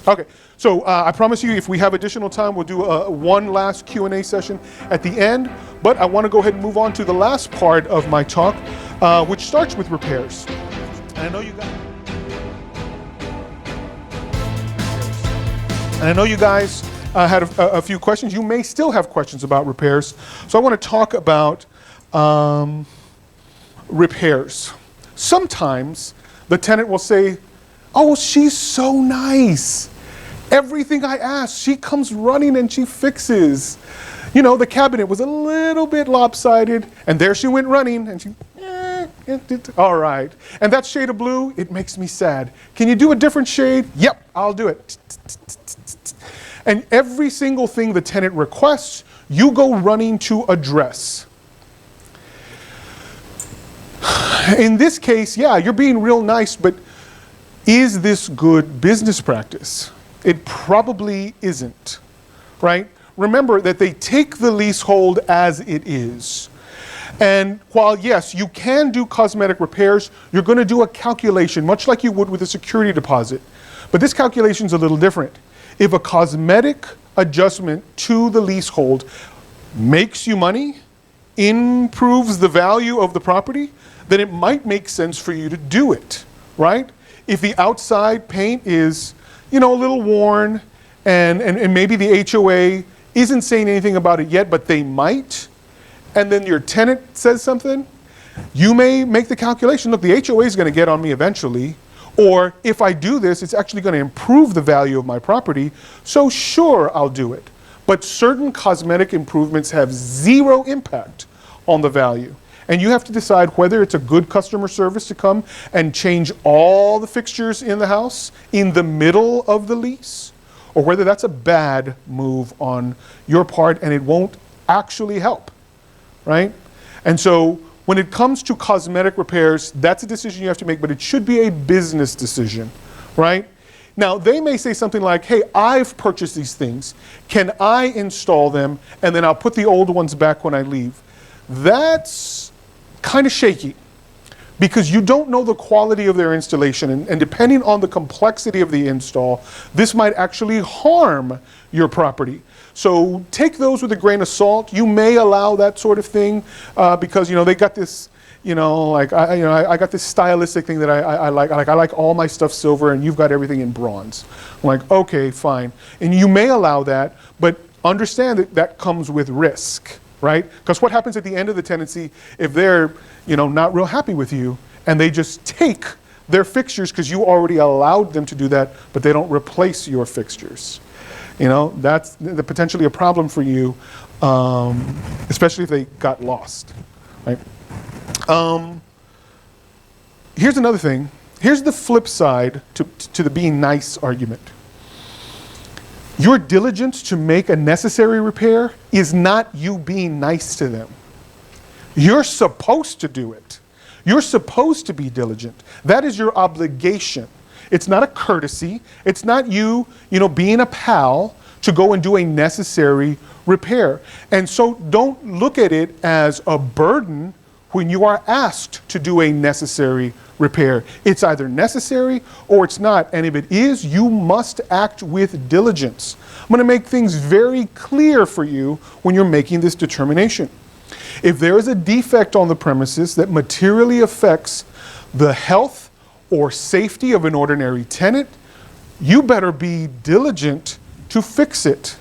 Okay, so I promise you, if we have additional time, we'll do one last Q&A session at the end. But I want to go ahead and move on to the last part of my talk, which starts with repairs. And I know you guys had a few questions. You may still have questions about repairs. So I want to talk about repairs. Sometimes the tenant will say, oh, she's so nice. Everything I ask, she comes running and she fixes. You know, the cabinet was a little bit lopsided, and there she went running, and she, all right. And that shade of blue, it makes me sad. Can you do a different shade? Yep, I'll do it. And every single thing the tenant requests, you go running to address. In this case, yeah, you're being real nice, but is this good business practice? It probably isn't, right? Remember that they take the leasehold as it is. And while, yes, you can do cosmetic repairs, you're going to do a calculation, much like you would with a security deposit. But this calculation is a little different. If a cosmetic adjustment to the leasehold makes you money, improves the value of the property, then it might make sense for you to do it, right? If the outside paint is, you know, a little worn, and maybe the HOA isn't saying anything about it yet, but they might, and then your tenant says something, you may make the calculation, look, the HOA is going to get on me eventually, or if I do this, it's actually going to improve the value of my property, so sure, I'll do it. But certain cosmetic improvements have zero impact on the value. And you have to decide whether it's a good customer service to come and change all the fixtures in the house in the middle of the lease, or whether that's a bad move on your part and it won't actually help, right? And so when it comes to cosmetic repairs, that's a decision you have to make, but it should be a business decision, right? Now, they may say something like, hey, I've purchased these things. Can I install them? And then I'll put the old ones back when I leave. That's kind of shaky, because you don't know the quality of their installation, and depending on the complexity of the install, this might actually harm your property. So take those with a grain of salt. You may allow that sort of thing because, you know, they got this, you know, like I got this stylistic thing that I like. I like all my stuff silver, and you've got everything in bronze. I'm like, okay, fine. And you may allow that, but understand that that comes with risk. Right? Because what happens at the end of the tenancy if they're, you know, not real happy with you and they just take their fixtures because you already allowed them to do that, but they don't replace your fixtures? You know, that's potentially a problem for you, especially if they got lost, right? Here's another thing. Here's the flip side to the being nice argument. Your diligence to make a necessary repair is not you being nice to them. You're supposed to do it. You're supposed to be diligent. That is your obligation. It's not a courtesy. It's not you, being a pal to go and do a necessary repair. And so don't look at it as a burden when you are asked to do a necessary repair. It's either necessary or it's not. And if it is, you must act with diligence. I'm going to make things very clear for you when you're making this determination. If there is a defect on the premises that materially affects the health or safety of an ordinary tenant, you better be diligent to fix it.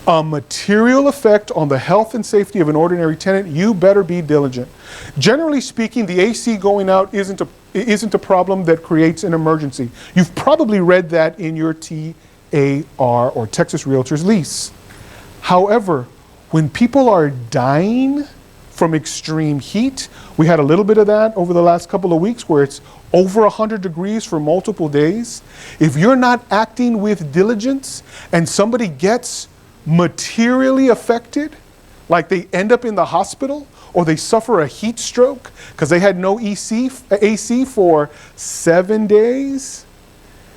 A material effect on the health and safety of an ordinary tenant, you better be diligent. Generally speaking, the AC going out isn't a problem that creates an emergency. You've probably read that in your TAR or Texas Realtors lease. However, when people are dying from extreme heat, we had a little bit of that over the last couple of weeks where it's over 100 degrees for multiple days. If you're not acting with diligence and somebody gets materially affected, like they end up in the hospital or they suffer a heat stroke because they had no AC for 7 days,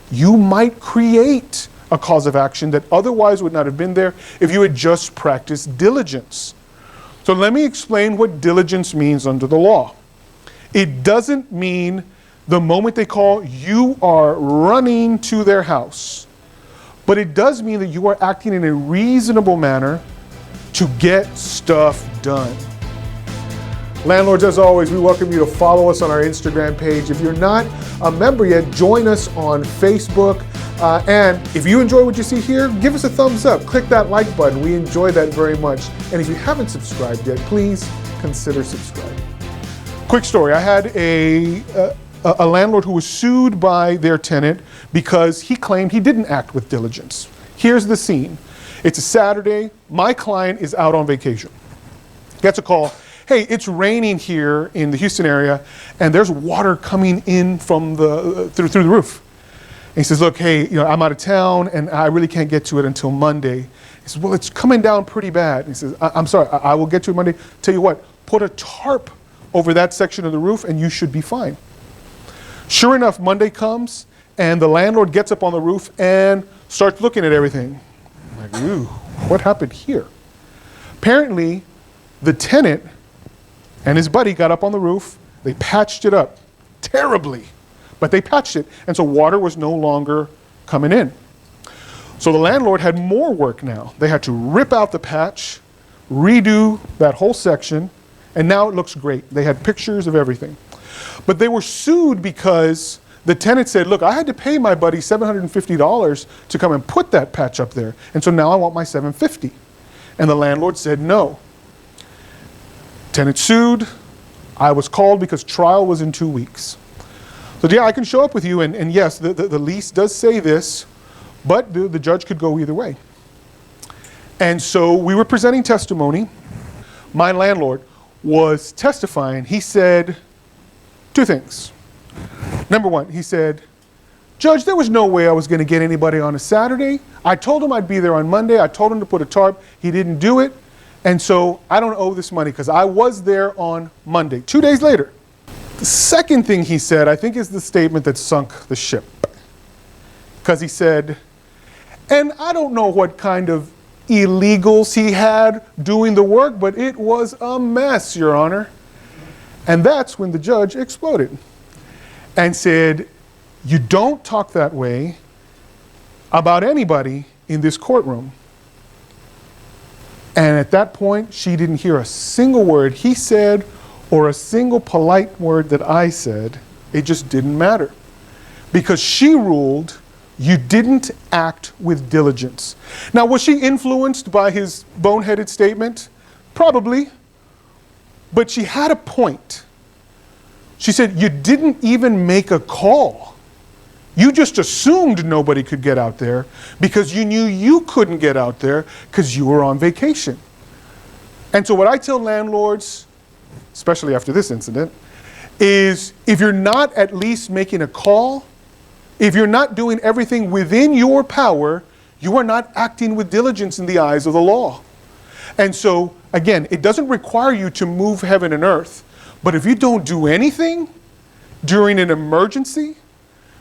you might create a cause of action that otherwise would not have been there if you had just practiced diligence. So let me explain what diligence means under the law. It doesn't mean The moment they call, you are running to their house. But it does mean that you are acting in a reasonable manner to get stuff done. Landlords, as always, we welcome you to follow us on our Instagram page. If you're not a member yet, join us on Facebook. And if you enjoy what you see here, give us a thumbs up. Click that like button. We enjoy that very much. And if you haven't subscribed yet, please consider subscribing. Quick story. I had a landlord who was sued by their tenant because he claimed he didn't act with diligence. Here's the scene. It's a Saturday. My client is out on vacation. Gets a call. Hey, it's raining here in the Houston area, and there's water coming in from through the roof. And he says, look, hey, I'm out of town, and I really can't get to it until Monday. He says, well, it's coming down pretty bad. And he says, I'm sorry, I will get to it Monday. Tell you what, put a tarp over that section of the roof, and you should be fine. Sure enough, Monday comes, and the landlord gets up on the roof and starts looking at everything. I'm like, ooh, what happened here? Apparently, the tenant and his buddy got up on the roof. They patched it up terribly, but they patched it, and so water was no longer coming in. So the landlord had more work now. They had to rip out the patch, redo that whole section, and now it looks great. They had pictures of everything. But they were sued because the tenant said, look, I had to pay my buddy $750 to come and put that patch up there, and so now I want my $750. And the landlord said no. Tenant sued. I was called because trial was in 2 weeks. So yeah, I can show up with you, and yes, the lease does say this, but the judge could go either way. And so we were presenting testimony. My landlord was testifying. He said two things. Number one, he said, Judge, there was no way I was going to get anybody on a Saturday. I told him I'd be there on Monday. I told him to put a tarp. He didn't do it. And so I don't owe this money because I was there on Monday, 2 days later. The second thing he said, I think, is the statement that sunk the ship. Because he said, and I don't know what kind of illegals he had doing the work, but it was a mess, Your Honor. And that's when the judge exploded and said, you don't talk that way about anybody in this courtroom. And at that point, she didn't hear a single word he said or a single polite word that I said. It just didn't matter. Because she ruled you didn't act with diligence. Now, was she influenced by his boneheaded statement? Probably. But she had a point. She said, you didn't even make a call. You just assumed nobody could get out there because you knew you couldn't get out there because you were on vacation. And so what I tell landlords, especially after this incident, is if you're not at least making a call, if you're not doing everything within your power, you are not acting with diligence in the eyes of the law. And so, again, it doesn't require you to move heaven and earth, but if you don't do anything during an emergency,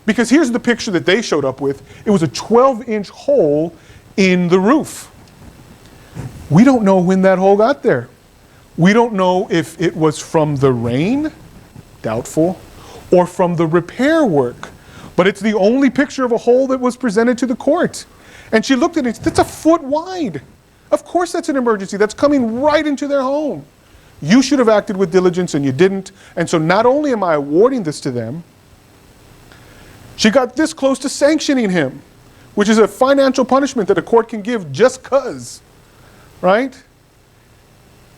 because here's the picture that they showed up with. It was a 12-inch hole in the roof. We don't know when that hole got there. We don't know if it was from the rain, doubtful, or from the repair work. But it's the only picture of a hole that was presented to the court. And she looked at it, that's a foot wide. Of course that's an emergency. That's coming right into their home. You should have acted with diligence and you didn't. And so not only am I awarding this to them, she got this close to sanctioning him, which is a financial punishment that a court can give just cause, right?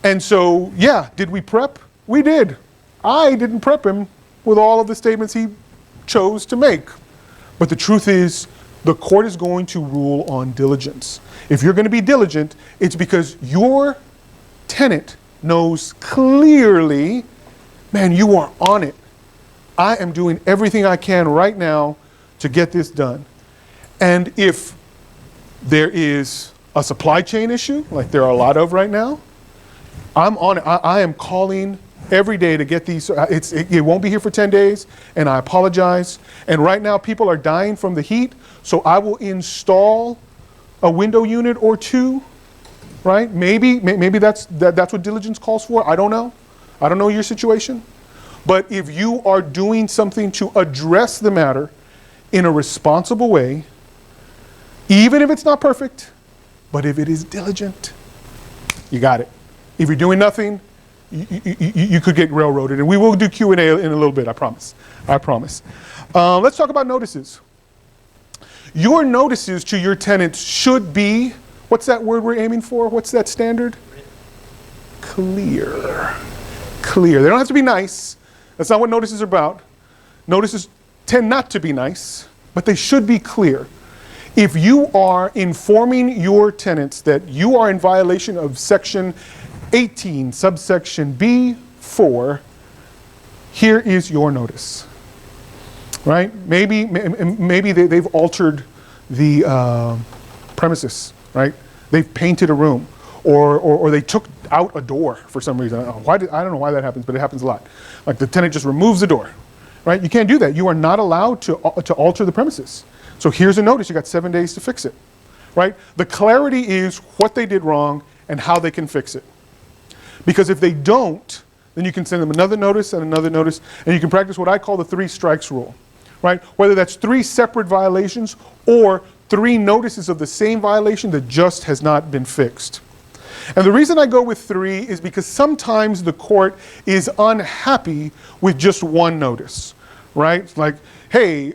And so, yeah, did we prep? We did. I didn't prep him with all of the statements he chose to make. But the truth is, the court is going to rule on diligence. If you're going to be diligent, it's because your tenant knows clearly, man, you are on it. I am doing everything I can right now to get this done. And if there is a supply chain issue, like there are a lot of right now, I'm on it. I am calling every day to get these. It won't be here for 10 days, and I apologize. And right now people are dying from the heat, so I will install a window unit or two, right? Maybe that's what diligence calls for. I don't know. I don't know your situation. But if you are doing something to address the matter in a responsible way, even if it's not perfect, but if it is diligent, you got it. If you're doing nothing, you could get railroaded. And we will do Q&A in a little bit, I promise. I promise. Let's talk about notices. Your notices to your tenants should be, what's that word we're aiming for? What's that standard? Clear. Clear. They don't have to be nice. That's not what notices are about. Notices tend not to be nice, but they should be clear. If you are informing your tenants that you are in violation of section 18, subsection B4, here is your notice. Right? Maybe they've altered the premises, right? They've painted a room, or they took out a door for some reason. I don't know why that happens, but it happens a lot. Like the tenant just removes the door, right? You can't do that. You are not allowed to alter the premises. So here's a notice. You got 7 days to fix it, right? The clarity is what they did wrong and how they can fix it. Because if they don't, then you can send them another notice and another notice, and you can practice what I call the 3 strikes rule, right? Whether that's 3 separate violations or 3 notices of the same violation that just has not been fixed. And the reason I go with 3 is because sometimes the court is unhappy with just 1 notice, right? Like, hey,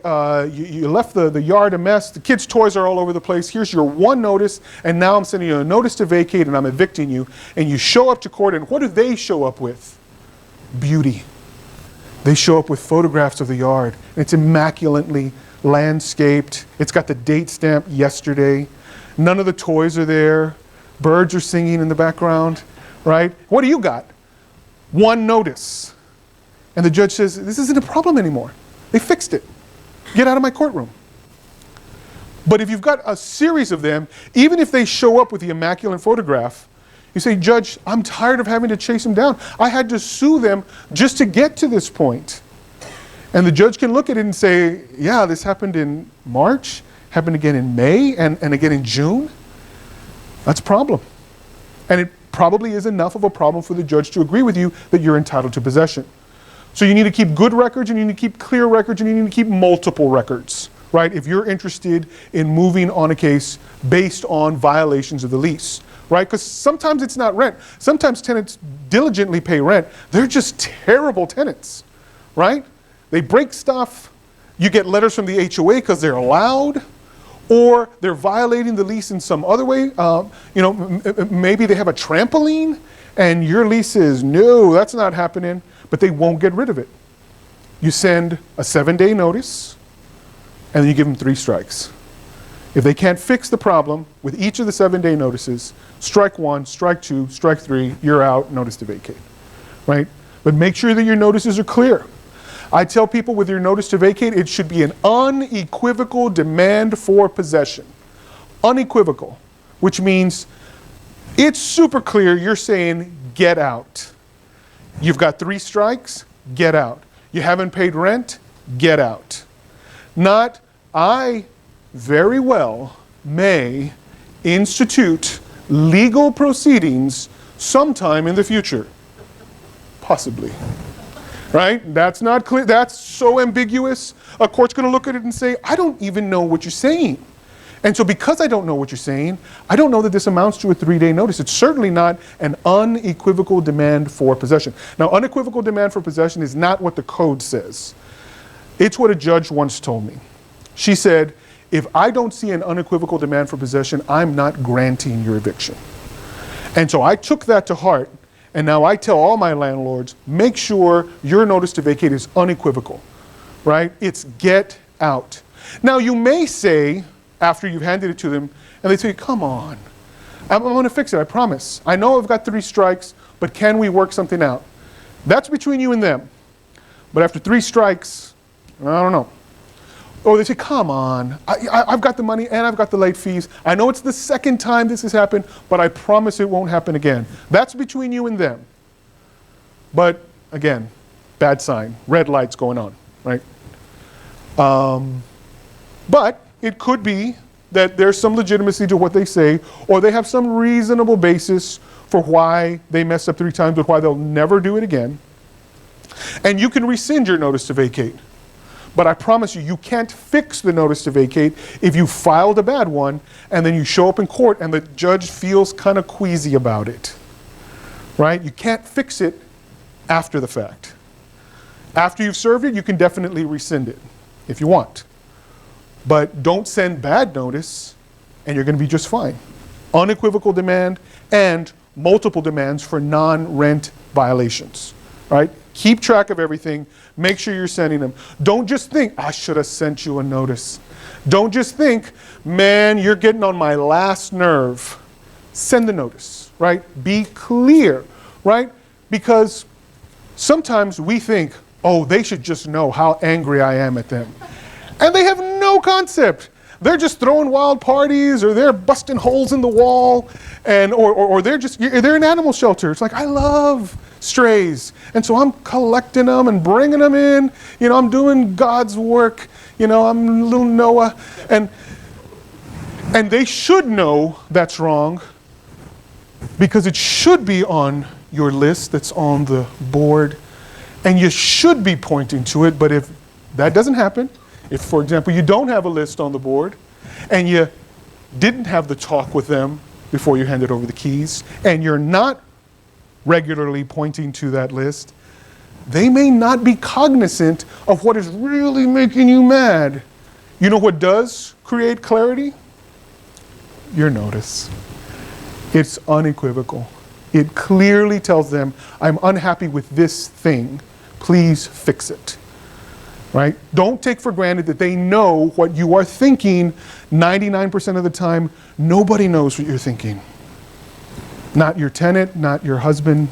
you left the yard a mess, the kids' toys are all over the place, here's your 1 notice, and now I'm sending you a notice to vacate and I'm evicting you. And you show up to court, and what do they show up with? Beauty. They show up with photographs of the yard. And it's immaculately landscaped. It's got the date stamp yesterday. None of the toys are there. Birds are singing in the background, right? What do you got? 1 notice. And the judge says, this isn't a problem anymore. They fixed it. Get out of my courtroom. But if you've got a series of them, even if they show up with the immaculate photograph, you say, Judge, I'm tired of having to chase them down. I had to sue them just to get to this point. And the judge can look at it and say, yeah, this happened in March, happened again in May, and again in June. That's a problem. And it probably is enough of a problem for the judge to agree with you that you're entitled to possession. So you need to keep good records, and you need to keep clear records, and you need to keep multiple records, right? If you're interested in moving on a case based on violations of the lease, right? Because sometimes it's not rent. Sometimes tenants diligently pay rent. They're just terrible tenants, right? They break stuff. You get letters from the HOA because they're allowed, or they're violating the lease in some other way. Maybe they have a trampoline, and your lease says, no, that's not happening, but they won't get rid of it. You send a 7-day notice, and then you give them 3 strikes. If they can't fix the problem with each of the 7-day notices, strike 1, strike 2, strike 3, you're out, notice to vacate, right? But make sure that your notices are clear. I tell people with your notice to vacate, it should be an unequivocal demand for possession. Unequivocal, which means it's super clear you're saying, get out. You've got 3 strikes, get out. You haven't paid rent, get out. Not, I very well may institute legal proceedings sometime in the future. Possibly. Right? That's not clear. That's so ambiguous. A court's going to look at it and say, I don't even know what you're saying. And so because I don't know what you're saying, I don't know that this amounts to a 3-day notice. It's certainly not an unequivocal demand for possession. Now, unequivocal demand for possession is not what the code says. It's what a judge once told me. She said, if I don't see an unequivocal demand for possession, I'm not granting your eviction. And so I took that to heart. And now I tell all my landlords, make sure your notice to vacate is unequivocal, right? It's get out. Now you may say, after you've handed it to them, and they say, come on, I'm going to fix it, I promise. I know I've got 3 strikes, but can we work something out? That's between you and them. But after 3 strikes, I don't know. Or they say, come on, I've got the money and I've got the late fees. I know it's the 2nd time this has happened, but I promise it won't happen again. That's between you and them. But again, bad sign, red lights going on, right? But it could be that there's some legitimacy to what they say, or they have some reasonable basis for why they messed up 3 times, but why they'll never do it again. And you can rescind your notice to vacate. But I promise you, you can't fix the notice to vacate if you filed a bad one and then you show up in court and the judge feels kind of queasy about it, right? You can't fix it after the fact. After you've served it, you can definitely rescind it if you want. But don't send bad notice and you're going to be just fine. Unequivocal demand and multiple demands for non-rent violations, right? Keep track of everything. Make sure you're sending them. Don't just think, I should have sent you a notice. Don't just think, man, you're getting on my last nerve. Send the notice, right? Be clear, right? Because sometimes we think, oh, they should just know how angry I am at them. And they have no concept. They're just throwing wild parties, or they're busting holes in the wall, and or they're in animal shelter. It's like, I love strays, and so I'm collecting them and bringing them in. You know, I'm doing God's work. You know, I'm little Noah, and they should know that's wrong, because it should be on your list that's on the board, and you should be pointing to it. But if that doesn't happen, if, for example, you don't have a list on the board and you didn't have the talk with them before you handed over the keys, and you're not regularly pointing to that list, they may not be cognizant of what is really making you mad. You know what does create clarity? Your notice. It's unequivocal. It clearly tells them, I'm unhappy with this thing. Please fix it. Right? Don't take for granted that they know what you are thinking. 99% of the time, nobody knows what you're thinking. Not your tenant, not your husband,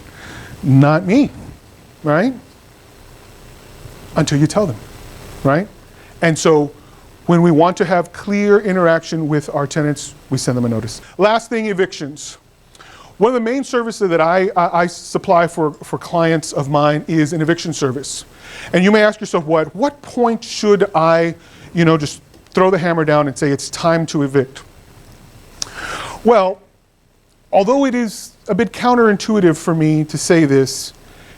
not me, right? Until you tell them, right? And so when we want to have clear interaction with our tenants, we send them a notice. Last thing, evictions. One of the main services that I supply for clients of mine is an eviction service. And you may ask yourself, what point should I, just throw the hammer down and say it's time to evict? Well, although it is a bit counterintuitive for me to say this,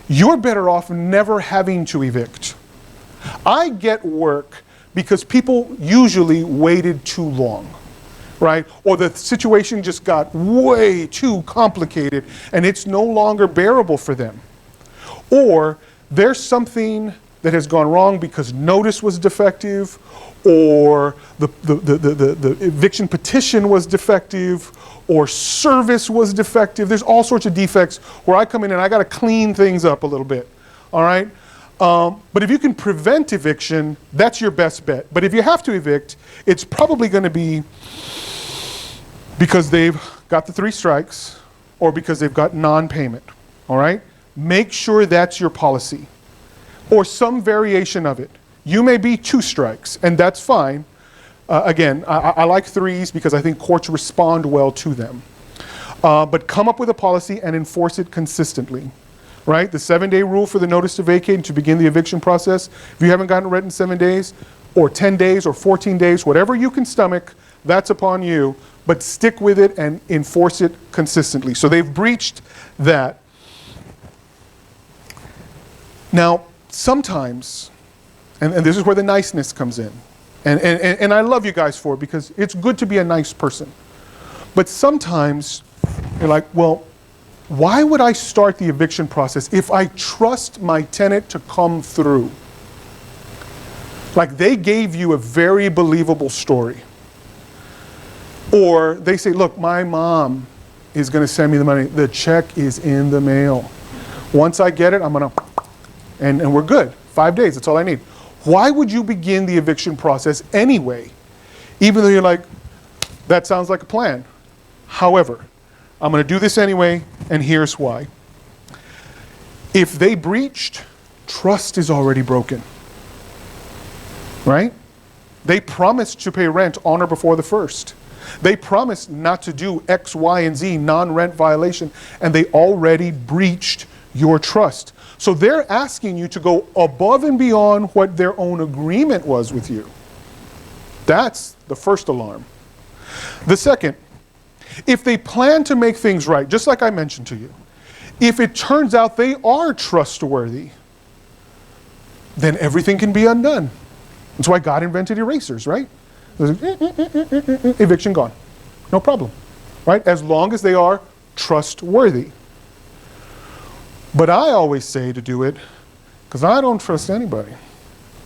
you're better off never having to evict. I get work because people usually waited too long, right? Or the situation just got way too complicated and it's no longer bearable for them. Or there's something that has gone wrong because notice was defective, or the eviction petition was defective, or service was defective. There's all sorts of defects where I come in and I got to clean things up a little bit, all right? But if you can prevent eviction, that's your best bet. But if you have to evict, it's probably going to be because they've got the 3 strikes or because they've got non-payment, all right? Make sure that's your policy or some variation of it. You may be 2 strikes, and that's fine. Again, I like 3s because I think courts respond well to them. But come up with a policy and enforce it consistently, right? The 7-day rule for the notice to vacate and to begin the eviction process. If you haven't gotten rent in 7 days, or 10 days, or 14 days, whatever you can stomach, that's upon you. But stick with it and enforce it consistently. So they've breached that. Now, sometimes, and this is where the niceness comes in, and I love you guys for it because it's good to be a nice person. But sometimes you're like, well, why would I start the eviction process if I trust my tenant to come through? Like they gave you a very believable story. Or they say, look, my mom is going to send me the money. The check is in the mail. Once I get it, I'm going to, and we're good. 5 days, that's all I need. Why would you begin the eviction process anyway? Even though you're like, that sounds like a plan. However, I'm going to do this anyway, and here's why. If they breached, trust is already broken. Right? They promised to pay rent on or before the 1st. They promised not to do X, Y, and Z non-rent violation, and they already breached your trust. So they're asking you to go above and beyond what their own agreement was with you. That's the first alarm. The second, if they plan to make things right, just like I mentioned to you, if it turns out they are trustworthy, then everything can be undone. That's why God invented erasers, right? Eviction gone. No problem, right? As long as they are trustworthy. But I always say to do it because I don't trust anybody.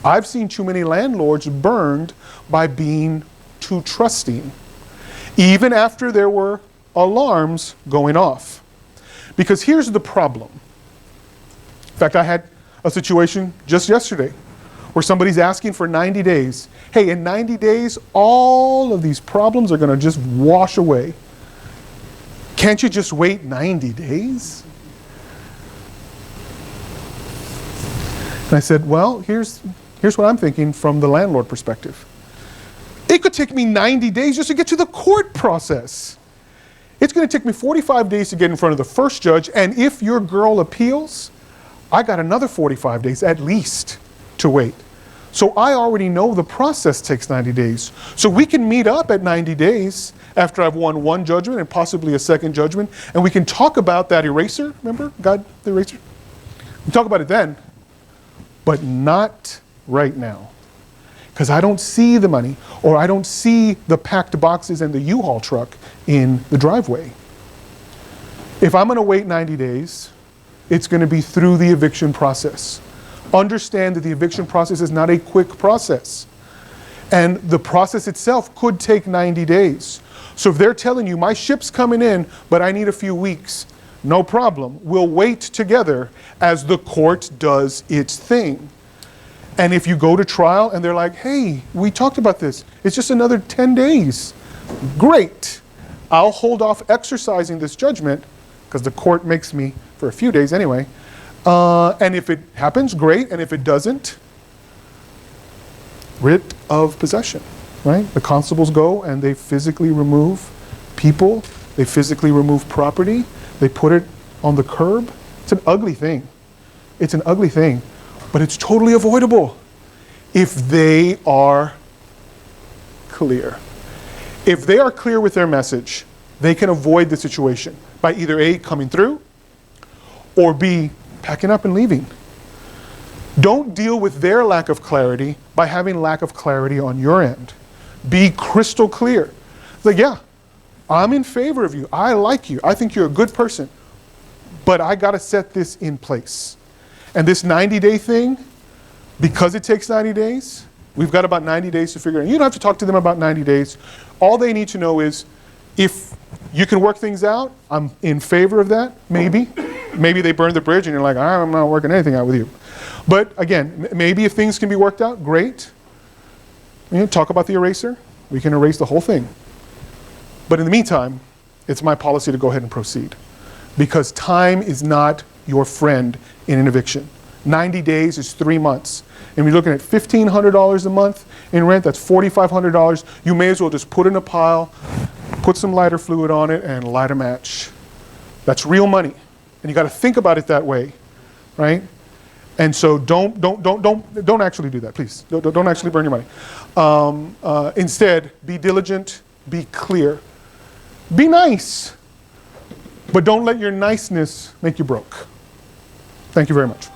I've seen too many landlords burned by being too trusting, even after there were alarms going off. Because here's the problem. In fact, I had a situation just yesterday where somebody's asking for 90 days. Hey, in 90 days, all of these problems are going to just wash away. Can't you just wait 90 days? And I said, well, here's what I'm thinking from the landlord perspective. It could take me 90 days just to get to the court process. It's going to take me 45 days to get in front of the first judge, and if your girl appeals, I got another 45 days at least to wait. So I already know the process takes 90 days. So we can meet up at 90 days after I've won one judgment and possibly a second judgment, and we can talk about that eraser. Remember, God, the eraser? We talk about it then, but not right now. Because I don't see the money, or I don't see the packed boxes and the U-Haul truck in the driveway. If I'm going to wait 90 days, it's going to be through the eviction process. Understand that the eviction process is not a quick process. And the process itself could take 90 days. So if they're telling you, my ship's coming in, but I need a few weeks, no problem. We'll wait together as the court does its thing. And if you go to trial and they're like, hey, we talked about this, it's just another 10 days. Great. I'll hold off exercising this judgment because the court makes me for a few days anyway. And if it happens, great. And if it doesn't, writ of possession, right? The constables go and they physically remove people. They physically remove property. They put it on the curb. It's an ugly thing. It's an ugly thing. But it's totally avoidable if they are clear. If they are clear with their message, they can avoid the situation by either A, coming through, or B, packing up and leaving. Don't deal with their lack of clarity by having lack of clarity on your end. Be crystal clear. Like, yeah, I'm in favor of you. I like you. I think you're a good person. But I got to set this in place. And this 90-day thing, because it takes 90 days, we've got about 90 days to figure it out. You don't have to talk to them about 90 days. All they need to know is if you can work things out, I'm in favor of that, maybe. Maybe they burn the bridge and you're like, I'm not working anything out with you. But again, maybe if things can be worked out, great. You know, talk about the eraser. We can erase the whole thing. But in the meantime, it's my policy to go ahead and proceed. Because time is not your friend in an eviction. 90 days is 3 months. And we're looking at $1,500 a month in rent, that's $4,500. You may as well just put in a pile, put some lighter fluid on it, and light a match. That's real money. And you got to think about it that way, right? And so don't actually do that, please. Don't actually burn your money. Instead, be diligent, be clear. Be nice, but don't let your niceness make you broke. Thank you very much.